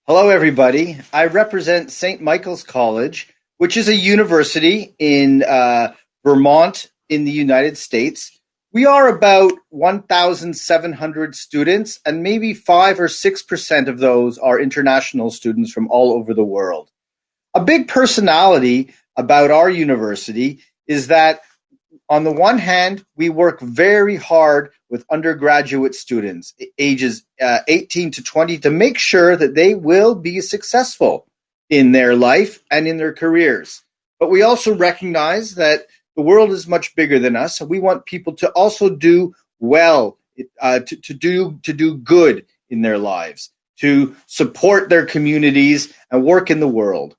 Hello, everybody. I represent St. Michael's College, which is a university in Vermont in the United States. We are about 1,700 students, and maybe 5 or 6% of those are international students from all over the world. A big personality about our university is that on the one hand, we work very hard with undergraduate students ages 18 to 20 to make sure that they will be successful in their life and in their careers. But we also recognize that the world is much bigger than us, and we want people to also do well, to do good in their lives, to support their communities and work in the world.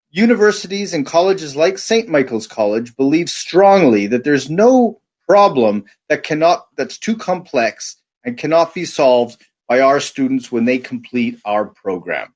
Universities and colleges like St. Michael's College believe strongly that there's no problem that's too complex and cannot be solved by our students when they complete our program.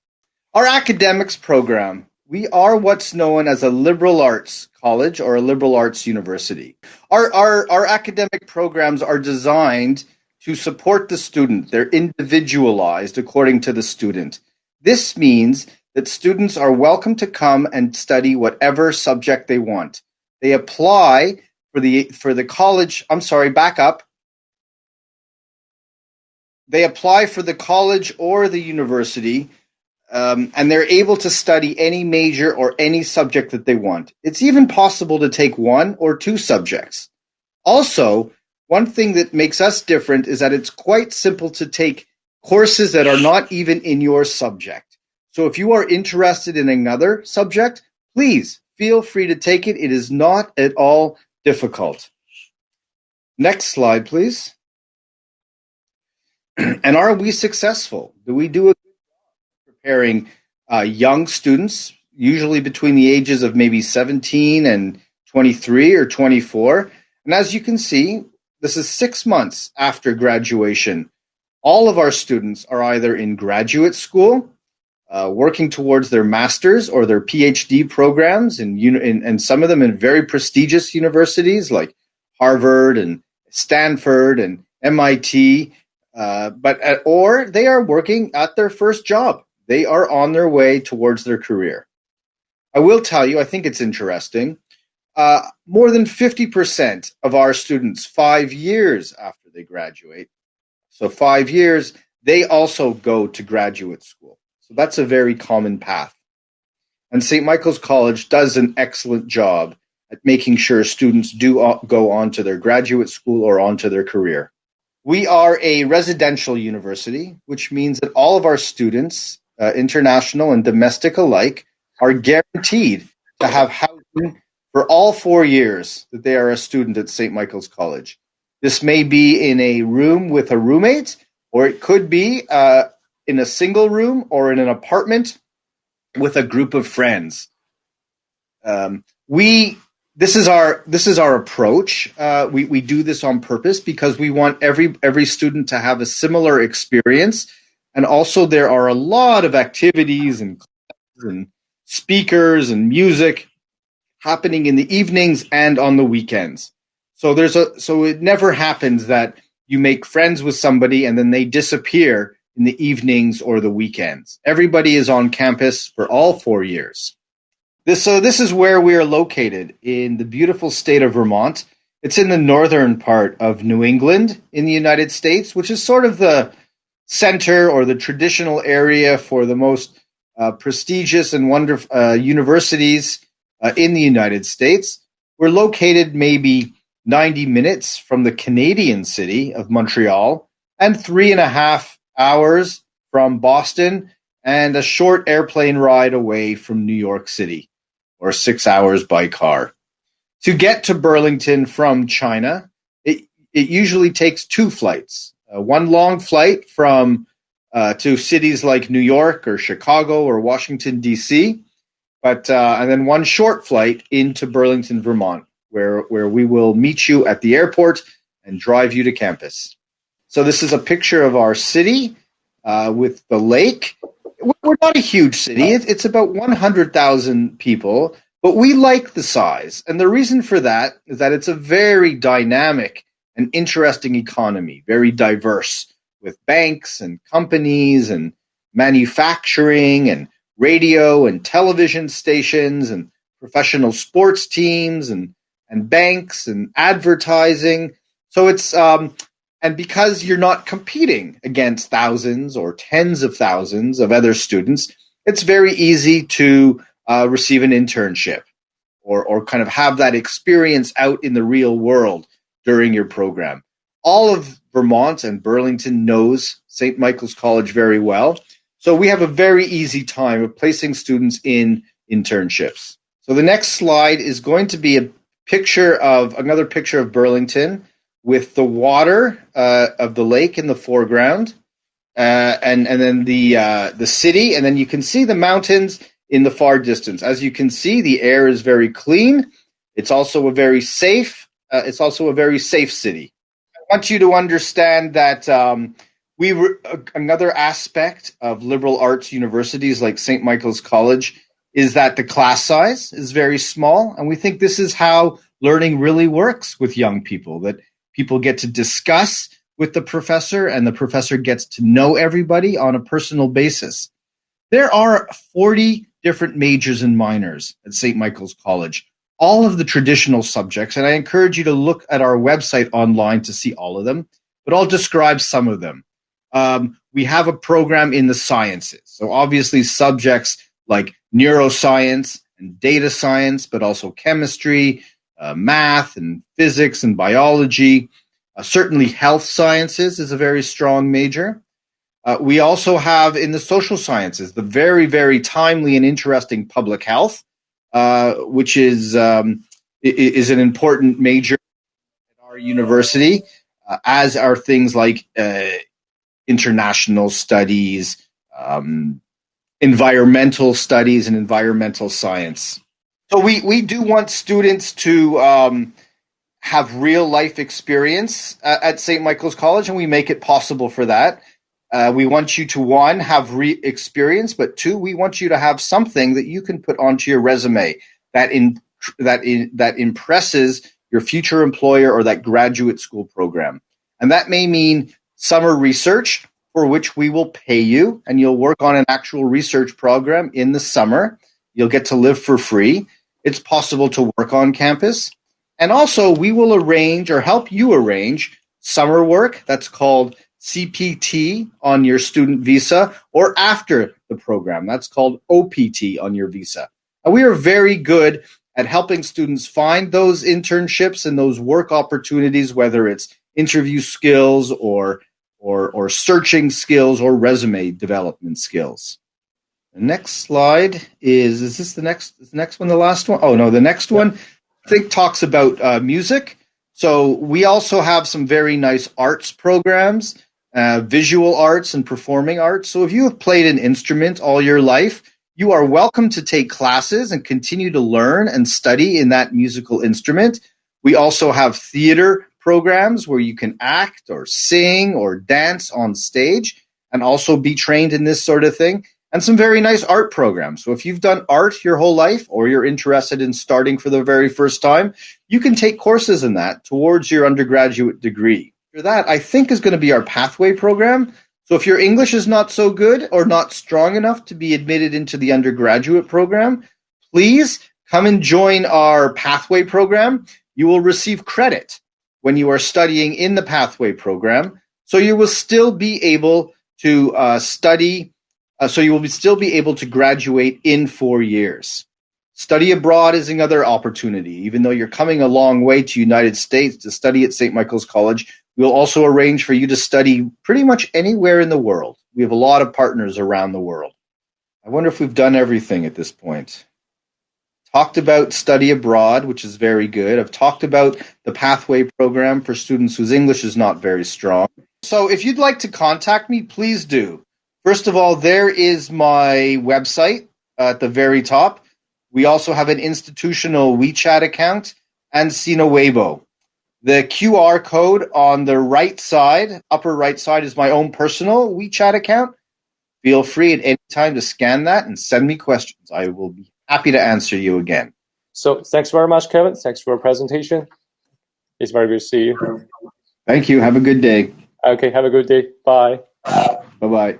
Our academics program, we are what's known as a liberal arts college or a liberal arts university. Our academic programs are designed to support the student. They're individualized according to the student. This means that students are welcome to come and study whatever subject they want. They apply for the college. I'm sorry, back up. They apply for the college or the university, and they're able to study any major or any subject that they want. It's even possible to take one or two subjects. Also, one thing that makes us different is that it's quite simple to take courses that are not even in your subject. So if you are interested in another subject, please feel free to take it. It is not at all difficult. Next slide, please. And are we successful? Do we do a good job preparing young students, usually between the ages of maybe 17 and 23 or 24? And as you can see, this is 6 months after graduation. All of our students are either in graduate school, working towards their master's or their PhD programs, and some of them in very prestigious universities like Harvard and Stanford and MIT, or they are working at their first job. They are on their way towards their career. I will tell you, I think it's interesting, more than 50% of our students, 5 years after they graduate, so 5 years, they also go to graduate school. So that's a very common path. And St. Michael's College does an excellent job at making sure students do go on to their graduate school or on to their career. We are a residential university, which means that all of our students, international and domestic alike, are guaranteed to have housing for all 4 years that they are a student at St. Michael's College. This may be in a room with a roommate, or it could be in a single room or in an apartment with a group of friends. This is our approach. We do this on purpose because we want every student to have a similar experience, and also there are a lot of activities and speakers and music happening in the evenings and on the weekends. So it never happens that you make friends with somebody and then they disappear in the evenings or the weekends. Everybody is on campus for all 4 years. This is where we are located in the beautiful state of Vermont. It's in the northern part of New England in the United States, which is sort of the center or the traditional area for the most prestigious and wonderful universities in the United States. We're located maybe 90 minutes from the Canadian city of Montreal and 3.5 hours from Boston and a short airplane ride away from New York City, or 6 hours by car. To get to Burlington from China, it usually takes 2 flights. One long flight from to cities like New York or Chicago or Washington, D.C., and then one short flight into Burlington, Vermont, where we will meet you at the airport and drive you to campus. So this is a picture of our city with the lake. We're not a huge city. It's about 100,000 people, but we like the size. And the reason for that is that it's a very dynamic and interesting economy, very diverse, with banks and companies and manufacturing and radio and television stations and professional sports teams and banks and advertising. So it's and because you're not competing against thousands or tens of thousands of other students, it's very easy to receive an internship or kind of have that experience out in the real world during your program. All of Vermont and Burlington knows St. Michael's College very well. So we have a very easy time of placing students in internships. So the next slide is going to be another picture of Burlington with the water of the lake in the foreground, and then the city, and then you can see the mountains in the far distance. As you can see, the air is very clean. It's also a very safe. It's also a very safe city. I want you to understand that another aspect of liberal arts universities like St. Michael's College is that the class size is very small, and we think this is how learning really works with young people, that people get to discuss with the professor and the professor gets to know everybody on a personal basis. There are 40 different majors and minors at St. Michael's College, all of the traditional subjects, and I encourage you to look at our website online to see all of them, but I'll describe some of them. We have a program in the sciences, so obviously subjects like neuroscience and data science, but also chemistry, math and physics and biology. Certainly health sciences is a very strong major. We also have in the social sciences the very, very timely and interesting public health, which is an important major at our university, as are things like international studies, environmental studies, and environmental science. So we do want students to have real life experience at St. Michael's College, and we make it possible for that. We want you to, one, have experience, but two, we want you to have something that you can put onto your resume that impresses your future employer or that graduate school program. And that may mean summer research, for which we will pay you, and you'll work on an actual research program in the summer. You'll get to live for free. It's possible to work on campus. And also, we will arrange or help you arrange summer work. That's called CPT on your student visa, or after the program. That's called OPT on your visa. And we are very good at helping students find those internships and those work opportunities, whether it's interview skills or searching skills or resume development skills. The next slide is this the next one, the last one? Oh, no, the next one I think talks about music. So we also have some very nice arts programs, visual arts and performing arts. So if you have played an instrument all your life, you are welcome to take classes and continue to learn and study in that musical instrument. We also have theater programs where you can act or sing or dance on stage and also be trained in this sort of thing. And some very nice art programs. So if you've done art your whole life or you're interested in starting for the very first time, you can take courses in that towards your undergraduate degree. For that, I think, is going to be our pathway program. So if your English is not so good or not strong enough to be admitted into the undergraduate program, please come and join our pathway program. You will receive credit when you are studying in the pathway program. So you will still be able to study. So you will still be able to graduate in 4 years. Study abroad is another opportunity. Even though you're coming a long way to United States to study at St. Michael's College, we'll also arrange for you to study pretty much anywhere in the world. We have a lot of partners around the world. I wonder if we've done everything at this point. Talked about study abroad, which is very good. I've talked about the pathway program for students whose English is not very strong. So if you'd like to contact me, please do. First of all, there is my website at the very top. We also have an institutional WeChat account and Sina Weibo. The QR code on the right side, upper right side, is my own personal WeChat account. Feel free at any time to scan that and send me questions. I will be happy to answer you again. So thanks very much, Kevin. Thanks for your presentation. It's very good to see you. Thank you. Have a good day. Okay, have a good day. Bye. Bye-bye.